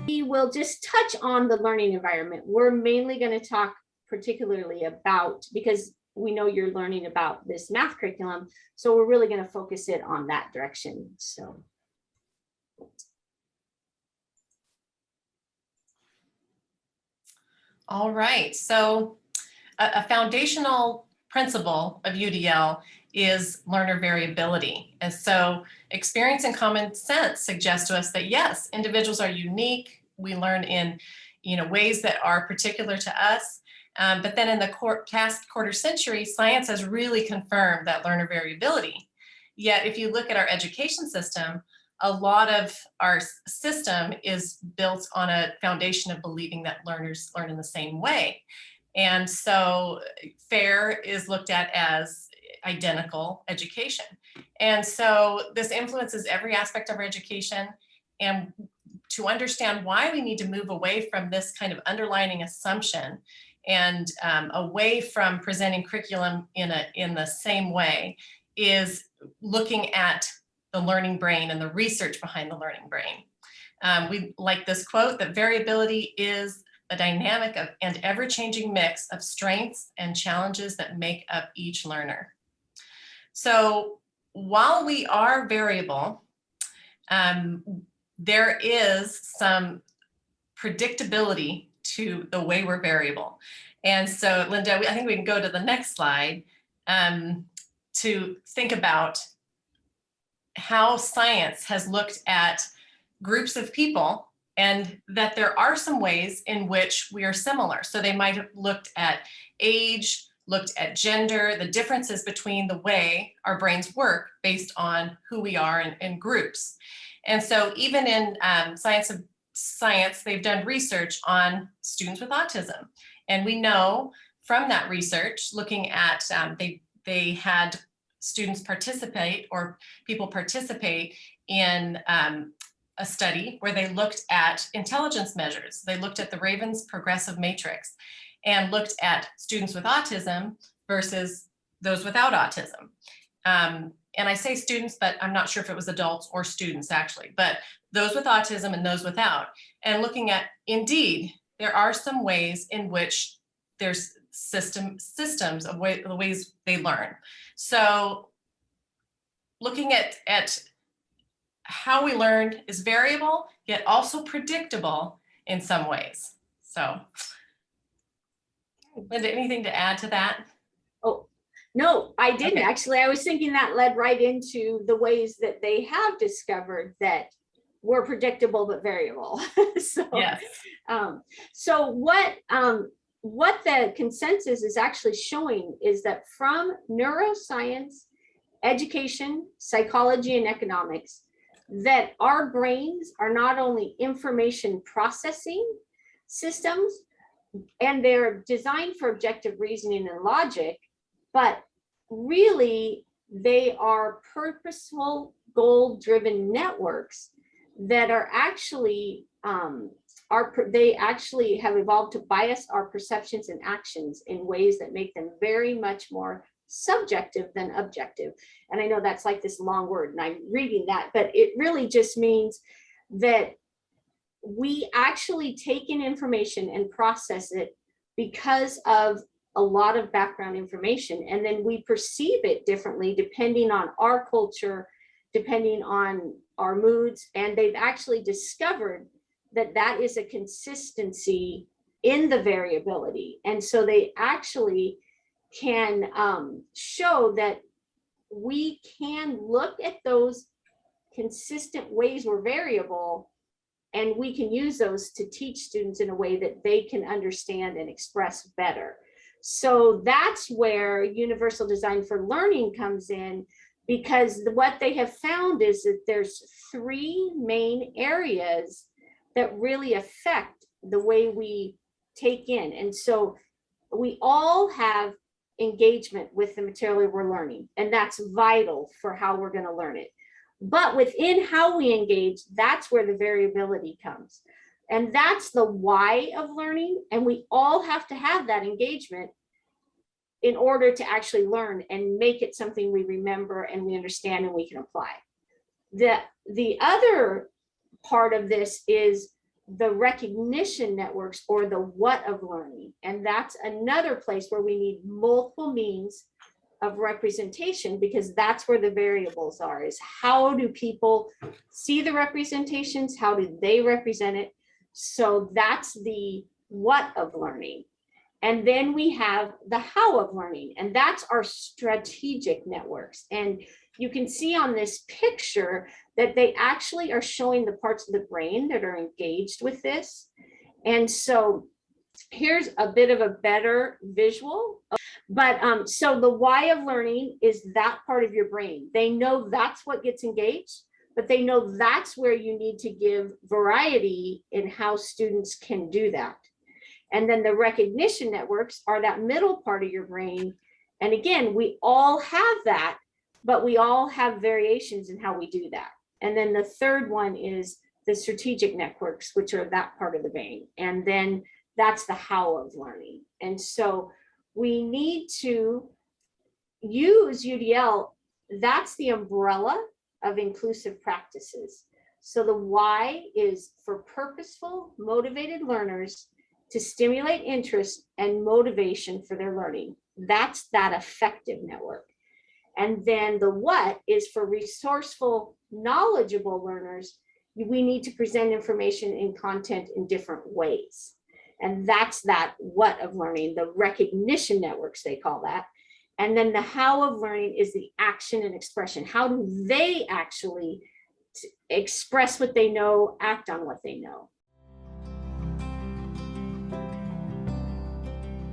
We will just touch on the learning environment. We're mainly going to talk particularly about, because we know you're learning about this math curriculum, so we're really going to focus it on that direction. So. All right, so a foundational principle of UDL is learner variability. And so experience and common sense suggest to us that yes, individuals are unique. We learn in ways that are particular to us. But then in the past quarter century, science has really confirmed that learner variability. Yet if you look at our education system, a lot of our system is built on a foundation of believing that learners learn in the same way. And so FAIR is looked at as identical education. And so this influences every aspect of our education. And to understand why we need to move away from this kind of underlining assumption and away from presenting curriculum in the same way is looking at the learning brain and the research behind the learning brain. We like this quote that variability is a dynamic and ever-changing mix of strengths and challenges that make up each learner. So while we are variable, there is some predictability to the way we're variable. And so Linda, I think we can go to the next slide to think about how science has looked at groups of people and that there are some ways in which we are similar. So they might have looked at age, looked at gender, the differences between the way our brains work based on who we are in groups. And so even in science, they've done research on students with autism. And we know from that research, looking at, they had students participate or people participate in a study where they looked at intelligence measures. They looked at the Raven's progressive matrix and looked at students with autism versus those without autism. And I say students, but I'm not sure if it was adults or students actually, but those with autism and those without. And looking at, indeed, there are some ways in which there's systems of the ways they learn. So looking at how we learn is variable, yet also predictable in some ways. So, Linda, anything to add to that? Oh, no, I didn't. Okay. Actually, I was thinking that led right into the ways that they have discovered that we're predictable but variable. So, yes. So what the consensus is actually showing is that from neuroscience, education, psychology, and economics, that our brains are not only information processing systems, and they're designed for objective reasoning and logic, but really they are purposeful, goal-driven networks that are actually they actually have evolved to bias our perceptions and actions in ways that make them very much more subjective than objective. And I know that's like this long word and I'm reading that, but it really just means that we actually take in information and process it because of a lot of background information, and then we perceive it differently depending on our culture, depending on our moods. And they've actually discovered that that is a consistency in the variability. And so they actually can show that we can look at those consistent ways we're variable, and we can use those to teach students in a way that they can understand and express better. So that's where universal design for learning comes in, because what they have found is that there's three main areas that really affect the way we take in. And so we all have engagement with the material we're learning, and that's vital for how we're going to learn it. But within how we engage, that's where the variability comes. And that's the why of learning. And we all have to have that engagement in order to actually learn and make it something we remember and we understand and we can apply. The other part of this is the recognition networks, or the what of learning. And that's another place where we need multiple means of representation, because that's where the variables are, is how do people see the representations? How do they represent it? So that's the what of learning. And then we have the how of learning, and that's our strategic networks. And you can see on this picture that they actually are showing the parts of the brain that are engaged with this. And so here's a bit of a better visual. But so the why of learning is that part of your brain. They know that's what gets engaged, but they know that's where you need to give variety in how students can do that. And then the recognition networks are that middle part of your brain. And again, we all have that, but we all have variations in how we do that. And then the third one is the strategic networks, which are that part of the brain. And then that's the how of learning. And so we need to use UDL. That's the umbrella of inclusive practices. So the why is for purposeful, motivated learners to stimulate interest and motivation for their learning. That's that effective network. And then the what is for resourceful, knowledgeable learners. We need to present information and content in different ways. And that's that what of learning, the recognition networks, they call that. And then the how of learning is the action and expression. How do they actually express what they know, act on what they know?